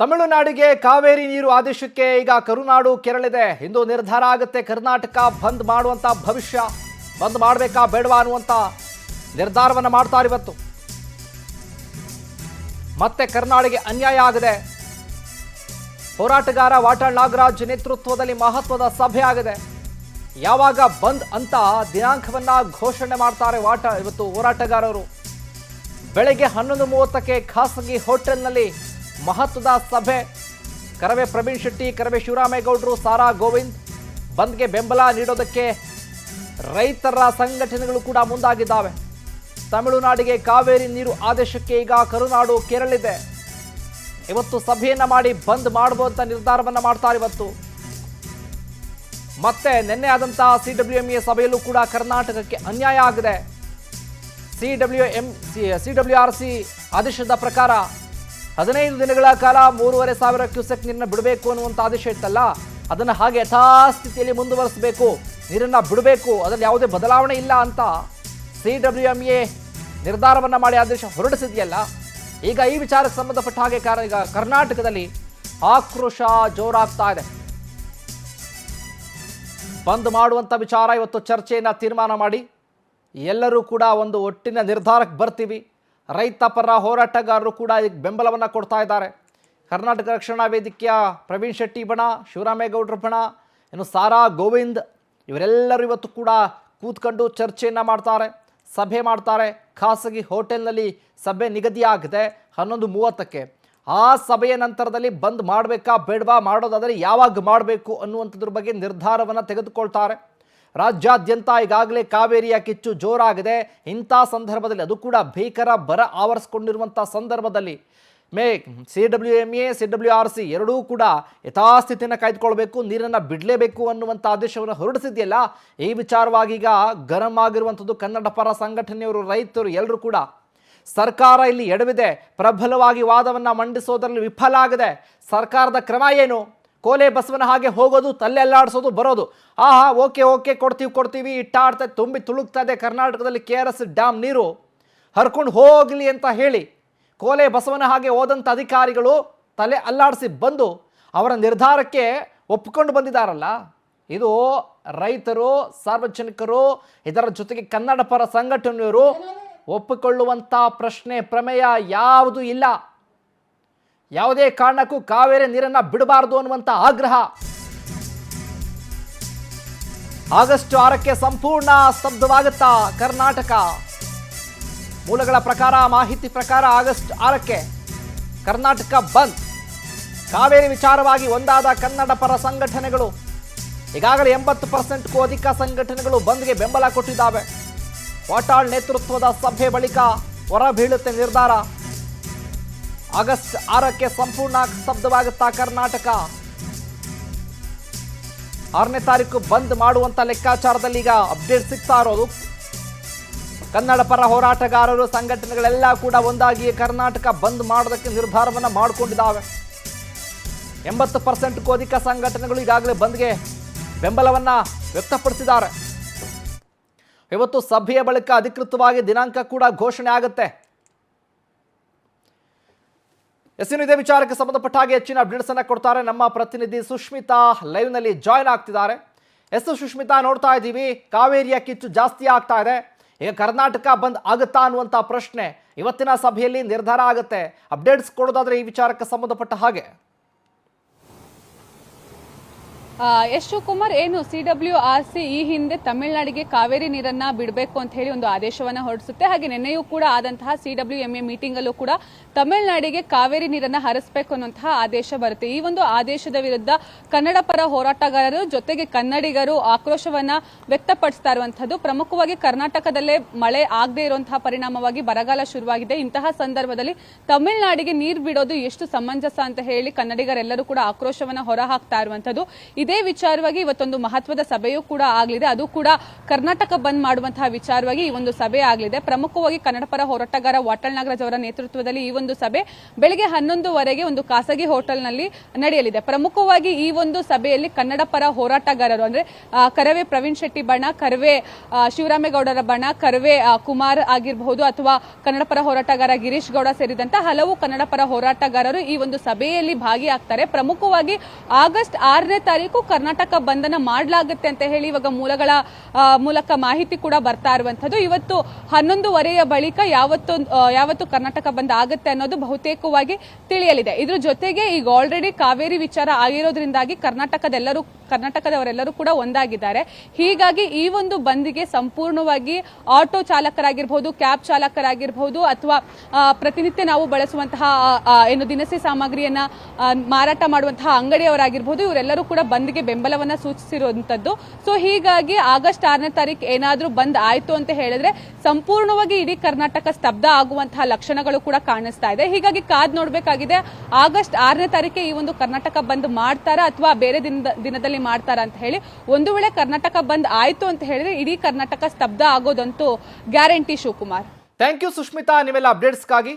ತಮಿಳುನಾಡಿಗೆ ಕಾವೇರಿ ನೀರು ಆದೇಶಕ್ಕೆ ಈಗ ಕರುನಾಡು ಕೆರಳಿದೆ. ಇಂದು ನಿರ್ಧಾರ ಆಗುತ್ತೆ. ಕರ್ನಾಟಕ ಬಂದ್ ಮಾಡುವಂತ ಭವಿಷ್ಯ, ಬಂದ್ ಮಾಡಬೇಕಾ ಬೇಡವಾ ಅನ್ನುವಂತ ನಿರ್ಧಾರವನ್ನು ಮಾಡ್ತಾರೆ. ಇವತ್ತು ಮತ್ತೆ ಕರ್ನಾಟಕಕ್ಕೆ ಅನ್ಯಾಯ ಆಗಿದೆ. ಹೋರಾಟಗಾರ ವಾಟಾಳ್ ನಾಗರಾಜ್ ನೇತೃತ್ವದಲ್ಲಿ ಮಹತ್ವದ ಸಭೆ ಆಗಿದೆ. ಯಾವಾಗ ಬಂದ್ ಅಂತ ದಿನಾಂಕವನ್ನ ಘೋಷಣೆ ಮಾಡ್ತಾರೆ ಇವತ್ತು ಹೋರಾಟಗಾರರು. ಬೆಳಗ್ಗೆ 11:30ಕ್ಕೆ ಖಾಸಗಿ ಹೋಟೆಲ್ನಲ್ಲಿ ಮಹತ್ವದ ಸಭೆ. ಕರವೇ ಪ್ರವೀಣ್ ಶೆಟ್ಟಿ, ಕರವೇ ಶಿವರಾಮೇಗೌಡರು, ಸಾರಾ ಗೋವಿಂದ್ ಬಂದ್ಗೆ ಬೆಂಬಲ ನೀಡೋದಕ್ಕೆ ರೈತರ ಸಂಘಟನೆಗಳು ಕೂಡ ಮುಂದಾಗಿದ್ದಾವೆ. ತಮಿಳುನಾಡಿಗೆ ಕಾವೇರಿ ನೀರು ಆದೇಶಕ್ಕೆ ಈಗ ಕರುನಾಡು ಕೆರಳಿದೆ. ಇವತ್ತು ಸಭೆಯನ್ನ ಮಾಡಿ ಬಂದ್ ಮಾಡುವಂತ ನಿರ್ಧಾರವನ್ನ ಮಾಡ್ತಾರೆ. ಇವತ್ತು ಮತ್ತೆ ನಿನ್ನೆ ಆದಂತಹ CWMA ಸಭೆಯಲ್ಲೂ ಕೂಡ ಕರ್ನಾಟಕಕ್ಕೆ ಅನ್ಯಾಯ ಆಗಿದೆ. CWRC ಆದೇಶದ ಪ್ರಕಾರ 15 ದಿನಗಳ ಕಾಲ 3,500 ಕ್ಯೂಸೆಕ್ ನೀರನ್ನ ಬಿಡಬೇಕು ಅನ್ನುವಂಥ ಆದೇಶ ಇತ್ತಲ್ಲ, ಅದನ್ನು ಹಾಗೆ ಯಥಾಸ್ಥಿತಿಯಲ್ಲಿ ಮುಂದುವರಿಸಬೇಕು, ನೀರನ್ನ ಬಿಡಬೇಕು, ಅದರಲ್ಲಿ ಯಾವುದೇ ಬದಲಾವಣೆ ಇಲ್ಲ ಅಂತ CWMA ನಿರ್ಧಾರವನ್ನ ಮಾಡಿ ಆದೇಶ ಹೊರಡಿಸಿದೆಯಲ್ಲ. ಈಗ ಈ ವಿಚಾರಕ್ಕೆ ಸಂಬಂಧಪಟ್ಟ ಹಾಗೆ ಈಗ ಕರ್ನಾಟಕದಲ್ಲಿ ಆಕ್ರೋಶ ಜೋರಾಗ್ತಾ ಇದೆ. ಬಂದ್ ಮಾಡುವಂಥ ವಿಚಾರ ಇವತ್ತು ಚರ್ಚೆಯನ್ನ ತೀರ್ಮಾನ ಮಾಡಿ ಎಲ್ಲರೂ ಕೂಡ ಒಂದು ಒಟ್ಟಿನ ನಿರ್ಧಾರಕ್ಕೆ ಬರ್ತೀವಿ. ರೈತ ಪರ ಹೋರಾಟಗಾರರು ಕೂಡ ಈಗ ಬೆಂಬಲವನ್ನು ಕೊಡ್ತಾ ಇದ್ದಾರೆ. ಕರ್ನಾಟಕ ರಕ್ಷಣಾ ವೇದಿಕೆಯ ಪ್ರವೀಣ್ ಶೆಟ್ಟಿ ಬಣ, ಶಿವರಾಮೇಗೌಡರ ಬಣ, ಇನ್ನು ಸಾರಾ ಗೋವಿಂದ್ ಇವರೆಲ್ಲರೂ ಇವತ್ತು ಕೂಡ ಕೂತ್ಕೊಂಡು ಚರ್ಚೆಯನ್ನು ಮಾಡ್ತಾರೆ, ಸಭೆ ಮಾಡ್ತಾರೆ. ಖಾಸಗಿ ಹೋಟೆಲ್ನಲ್ಲಿ ಸಭೆ ನಿಗದಿಯಾಗಿದೆ 11:30ಕ್ಕೆ. ಆ ಸಭೆಯ ನಂತರದಲ್ಲಿ ಬಂದ್ ಮಾಡಬೇಕಾ ಬೇಡವಾ, ಮಾಡೋದಾದರೆ ಯಾವಾಗ ಮಾಡಬೇಕು ಅನ್ನುವಂಥದ್ರ ಬಗ್ಗೆ ನಿರ್ಧಾರವನ್ನು ತೆಗೆದುಕೊಳ್ತಾರೆ. ರಾಜ್ಯಾದ್ಯಂತ ಈಗಾಗಲೇ ಕಾವೇರಿಯ ಕಿಚ್ಚು ಜೋರಾಗಿದೆ. ಇಂಥ ಸಂದರ್ಭದಲ್ಲಿ, ಅದು ಕೂಡ ಭೀಕರ ಬರ ಆವರಿಸಿಕೊಂಡಿರುವಂಥ ಸಂದರ್ಭದಲ್ಲಿ CWMA CWRC ಎರಡೂ ಕೂಡ ಯಥಾಸ್ಥಿತಿಯನ್ನು ಕಾಯ್ದುಕೊಳ್ಬೇಕು, ನೀರನ್ನು ಬಿಡಲೇಬೇಕು ಅನ್ನುವಂಥ ಆದೇಶವನ್ನು ಹೊರಡಿಸಿದೆಯಲ್ಲ. ಈ ವಿಚಾರವಾಗಿ ಈಗ ಗರಂ ಆಗಿರುವಂಥದ್ದು ಕನ್ನಡ ಪರ ಸಂಘಟನೆಯವರು, ರೈತರು ಎಲ್ಲರೂ ಕೂಡ. ಸರ್ಕಾರ ಇಲ್ಲಿ ಎಡವಿದೆ, ಪ್ರಬಲವಾಗಿ ವಾದವನ್ನು ಮಂಡಿಸೋದ್ರಲ್ಲಿ ವಿಫಲ ಆಗಿದೆ. ಸರ್ಕಾರದ ಕ್ರಮ ಏನು? ಕೋಲೆ ಬಸವನ ಹಾಗೆ ಹೋಗೋದು, ತಲೆ ಅಲ್ಲಾಡಿಸೋದು, ಬರೋದು. ಓಕೆ ಕೊಡ್ತೀವಿ ಇಟ್ಟಾಡ್ತಾ ತುಂಬಿ ತುಳುಕ್ತಾ ಇದೆ ಕರ್ನಾಟಕದಲ್ಲಿ KRS ಡ್ಯಾಮ್ ನೀರು ಹರ್ಕೊಂಡು ಹೋಗಲಿ ಅಂತ ಹೇಳಿ ಕೋಲೆ ಬಸವನ ಹಾಗೆ ಹೋದಂಥ ಅಧಿಕಾರಿಗಳು ತಲೆ ಅಲ್ಲಾಡಿಸಿ ಬಂದು ಅವರ ನಿರ್ಧಾರಕ್ಕೆ ಒಪ್ಪಿಕೊಂಡು ಬಂದಿದ್ದಾರಲ್ಲ. ಇದು ರೈತರು, ಸಾರ್ವಜನಿಕರು, ಇದರ ಜೊತೆಗೆ ಕನ್ನಡ ಪರ ಸಂಘಟನೆಯವರು ಒಪ್ಪಿಕೊಳ್ಳುವಂಥ ಪ್ರಶ್ನೆ ಪ್ರಮೇಯ ಯಾವುದೂ ಇಲ್ಲ. ಯಾವುದೇ ಕಾರಣಕ್ಕೂ ಕಾವೇರಿ ನೀರನ್ನು ಬಿಡಬಾರದು ಅನ್ನುವಂಥ ಆಗ್ರಹ. ಆಗಸ್ಟ್ 6ಕ್ಕೆ ಸಂಪೂರ್ಣ ಸ್ತಬ್ಧವಾಗುತ್ತಾ ಕರ್ನಾಟಕ? ಮೂಲಗಳ ಪ್ರಕಾರ, ಮಾಹಿತಿ ಪ್ರಕಾರ ಆಗಸ್ಟ್ 6ಕ್ಕೆ ಕರ್ನಾಟಕ ಬಂದ್. ಕಾವೇರಿ ವಿಚಾರವಾಗಿ ಒಂದಾದ ಕನ್ನಡ ಪರ ಸಂಘಟನೆಗಳು ಈಗಾಗಲೇ 80%ಕ್ಕೂ ಅಧಿಕ ಸಂಘಟನೆಗಳು ಬಂದ್ಗೆ ಬೆಂಬಲ ಕೊಟ್ಟಿದ್ದಾವೆ. ವಾಟಾಳ್ ನೇತೃತ್ವದ ಸಭೆ ಬಳಿಕ ಹೊರಬೀಳುತ್ತೆ ನಿರ್ಧಾರ. ಆಗಸ್ಟ್ 6ಕ್ಕೆ ಸಂಪೂರ್ಣ ಸ್ತಬ್ಧವಾಗುತ್ತಾ ಕರ್ನಾಟಕ? 6ನೇ ತಾರೀಕು ಬಂದ್ ಮಾಡುವಂತ ಲೆಕ್ಕಾಚಾರದಲ್ಲಿ ಈಗ ಅಪ್ಡೇಟ್ ಸಿಗ್ತಾ ಇರೋದು. ಕನ್ನಡ ಪರ ಹೋರಾಟಗಾರರು, ಸಂಘಟನೆಗಳೆಲ್ಲ ಕೂಡ ಒಂದಾಗಿ ಕರ್ನಾಟಕ ಬಂದ್ ಮಾಡೋದಕ್ಕೆ ನಿರ್ಧಾರವನ್ನು ಮಾಡಿಕೊಂಡಿದ್ದಾವೆ. 80%ಕ್ಕೂ ಅಧಿಕ ಸಂಘಟನೆಗಳು ಈಗಾಗಲೇ ಬಂದ್ಗೆ ಬೆಂಬಲವನ್ನ ವ್ಯಕ್ತಪಡಿಸಿದ್ದಾರೆ. ಇವತ್ತು ಸಭೆಯ ಬಳಿಕ ಅಧಿಕೃತವಾಗಿ ದಿನಾಂಕ ಕೂಡ ಘೋಷಣೆ ಆಗುತ್ತೆ. ಇದೇ ವಿಚಾರಕ್ಕೆ ಸಂಬಂಧಪಟ್ಟ ಹಾಗೆ ಹೆಚ್ಚಿನ ಅಪ್ಡೇಟ್ಸ್ ಅನ್ನ ಕೊಡ್ತಾರೆ ನಮ್ಮ ಪ್ರತಿನಿಧಿ ಸುಷ್ಮಿತಾ. ಲೈವ್ ನಲ್ಲಿ ಜಾಯ್ನ್ ಆಗ್ತಿದ್ದಾರೆ. ಸುಷ್ಮಿತಾ, ನೋಡ್ತಾ ಇದ್ದೀವಿ ಕಾವೇರಿಯ ಕಿಚ್ಚು ಜಾಸ್ತಿ ಆಗ್ತಾ ಇದೆ. ಈಗ ಕರ್ನಾಟಕ ಬಂದ್ ಆಗುತ್ತಾ ಅನ್ನುವಂಥ ಪ್ರಶ್ನೆ ಇವತ್ತಿನ ಸಭೆಯಲ್ಲಿ ನಿರ್ಧಾರ ಆಗುತ್ತೆ. ಅಪ್ಡೇಟ್ಸ್ ಕೊಡೋದಾದ್ರೆ ಈ ವಿಚಾರಕ್ಕೆ ಸಂಬಂಧಪಟ್ಟ ಹಾಗೆ. ಎಸ್ ಶಿವಕುಮಾರ್, ಏನು CWRC ಈ ಹಿಂದೆ ತಮಿಳುನಾಡಿಗೆ ಕಾವೇರಿ ನೀರನ್ನ ಬಿಡಬೇಕು ಅಂತ ಹೇಳಿ ಒಂದು ಆದೇಶವನ್ನ ಹೊರಡಿಸುತ್ತೆ. ಹಾಗೆ ನಿನ್ನೆಯೂ ಕೂಡ ಆದಂತಹ CWMA ಮೀಟಿಂಗ್ ಅಲ್ಲೂ ಕೂಡ ತಮಿಳುನಾಡಿಗೆ ಕಾವೇರಿ ನೀರನ್ನ ಹರಿಸಬೇಕು ಅನ್ನುವಂತಹ ಆದೇಶ ಬರುತ್ತೆ. ಈ ಒಂದು ಆದೇಶದ ವಿರುದ್ಧ ಕನ್ನಡ ಪರ ಹೋರಾಟಗಾರರು ಜೊತೆಗೆ ಕನ್ನಡಿಗರು ಆಕ್ರೋಶವನ್ನ ವ್ಯಕ್ತಪಡಿಸ್ತಾ ಇರುವಂತದ್ದು. ಪ್ರಮುಖವಾಗಿ ಕರ್ನಾಟಕದಲ್ಲೇ ಮಳೆ ಆಗದೆ ಇರುವಂತಹ ಪರಿಣಾಮವಾಗಿ ಬರಗಾಲ ಶುರುವಾಗಿದೆ. ಇಂತಹ ಸಂದರ್ಭದಲ್ಲಿ ತಮಿಳುನಾಡಿಗೆ ನೀರು ಬಿಡೋದು ಎಷ್ಟು ಸಮಂಜಸ ಅಂತ ಹೇಳಿ ಕನ್ನಡಿಗರೆಲ್ಲರೂ ಕೂಡ ಆಕ್ರೋಶವನ್ನ ಹೊರಹಾಕ್ತಾ ಇರುವಂತದ್ದು. ಇದೇ ವಿಚಾರವಾಗಿ ಇವತ್ತೊಂದು ಮಹತ್ವದ ಸಭೆಯೂ ಕೂಡ ಆಗಲಿದೆ. ಅದು ಕೂಡ ಕರ್ನಾಟಕ ಬಂದ್ ಮಾಡುವಂತಹ ವಿಚಾರವಾಗಿ ಈ ಒಂದು ಸಭೆ ಆಗಲಿದೆ. ಪ್ರಮುಖವಾಗಿ ಕನ್ನಡ ಪರ ಹೋರಾಟಗಾರ ವಾಟಾಳ್ ನಾಗರಾಜ್ ಅವರ ನೇತೃತ್ವದಲ್ಲಿ ಈ ಒಂದು ಸಭೆ ಬೆಳಗ್ಗೆ 11:00ವರೆಗೆ ಒಂದು ಖಾಸಗಿ ಹೋಟೆಲ್ನಲ್ಲಿ ನಡೆಯಲಿದೆ. ಪ್ರಮುಖವಾಗಿ ಈ ಒಂದು ಸಭೆಯಲ್ಲಿ ಕನ್ನಡ ಪರ ಹೋರಾಟಗಾರರು ಅಂದ್ರೆ ಕರವೇ ಪ್ರವೀಣ್ ಶೆಟ್ಟಿ ಬಣ, ಕರವೇ ಶಿವರಾಮೇಗೌಡರ ಬಣ, ಕರವೇ ಕುಮಾರ್ ಆಗಿರಬಹುದು ಅಥವಾ ಕನ್ನಡ ಪರ ಹೋರಾಟಗಾರ ಗಿರೀಶ್ ಗೌಡ ಸೇರಿದಂತೆ ಹಲವು ಕನ್ನಡ ಪರ ಹೋರಾಟಗಾರರು ಈ ಒಂದು ಸಭೆಯಲ್ಲಿ ಭಾಗಿಯಾಗ್ತಾರೆ. ಪ್ರಮುಖವಾಗಿ ಆಗಸ್ಟ್ 6ನೇ ತಾರೀಕು ಕರ್ನಾಟಕ ಬಂಧನ ಮಾಡಲಾಗುತ್ತೆ ಅಂತ ಹೇಳಿ ಇವಾಗ ಮೂಲಗಳ ಮೂಲಕ ಮಾಹಿತಿ ಕೂಡ ಬರ್ತಾ ಇರುವಂತದ್ದು. ಇವತ್ತು 11:30ಯ ಬಳಿಕ ಯಾವತ್ತು ಕರ್ನಾಟಕ ಬಂದ್ ಆಗುತ್ತೆ ಅನ್ನೋದು ಬಹುತೇಕವಾಗಿ ತಿಳಿಯಲಿದೆ. ಇದ್ರ ಜೊತೆಗೆ ಈಗ ಆಲ್ರೆಡಿ ಕಾವೇರಿ ವಿಚಾರ ಆಗಿರೋದ್ರಿಂದಾಗಿ ಕರ್ನಾಟಕದವರೆಲ್ಲರೂ ಕೂಡ ಒಂದಾಗಿದ್ದಾರೆ. ಹೀಗಾಗಿ ಈ ಒಂದು ಬಂದ್ಗೆ ಸಂಪೂರ್ಣವಾಗಿ ಆಟೋ ಚಾಲಕರಾಗಿರ್ಬಹುದು, ಕ್ಯಾಬ್ ಚಾಲಕರಾಗಿರ್ಬಹುದು ಅಥವಾ ಪ್ರತಿನಿತ್ಯ ನಾವು ಬಳಸುವಂತಹ ಏನು ದಿನಸಿ ಸಾಮಗ್ರಿಯನ್ನ ಮಾರಾಟ ಮಾಡುವಂತಹ ಅಂಗಡಿಯವರಾಗಿರ್ಬಹುದು, ಇವರೆಲ್ಲರೂ ಕೂಡ ಬಂದ್ಗೆ ಬೆಂಬಲವನ್ನ ಸೂಚಿಸಿರುವಂತದ್ದು. ಸೊ ಹೀಗಾಗಿ ಆಗಸ್ಟ್ 6ನೇ ತಾರೀಕು ಏನಾದ್ರೂ ಬಂದ್ ಆಯ್ತು ಅಂತ ಹೇಳಿದ್ರೆ ಸಂಪೂರ್ಣವಾಗಿ ಇಡೀ ಕರ್ನಾಟಕ ಸ್ತಬ್ಧ ಆಗುವಂತಹ ಲಕ್ಷಣಗಳು ಕೂಡ ಕಾಣಿಸ್ತಾ ಇದೆ. ಹೀಗಾಗಿ ಕಾದ್ ನೋಡ್ಬೇಕಾಗಿದೆ, ಆಗಸ್ಟ್ 6ನೇ ತಾರೀಕೆ ಈ ಒಂದು ಕರ್ನಾಟಕ ಬಂದ್ ಮಾಡ್ತಾರಾ ಅಥವಾ ಬೇರೆ ದಿನದಲ್ಲಿ ಮಾಡ್ತಾರಾ ಅಂತ ಹೇಳಿ. ಒಂದು ವೇಳೆ ಕರ್ನಾಟಕ ಬಂದ್ ಆಯ್ತು ಅಂತ ಹೇಳಿದ್ರೆ ಇಡೀ ಕರ್ನಾಟಕ ಸ್ತಬ್ಧ ಆಗೋದಂತೂ guarantee. Shivakumar, thank you Sushmita, ನೀವೆಲ್ಲ ಅಪ್ಡೇಟ್ಸ್ಗಾಗಿ.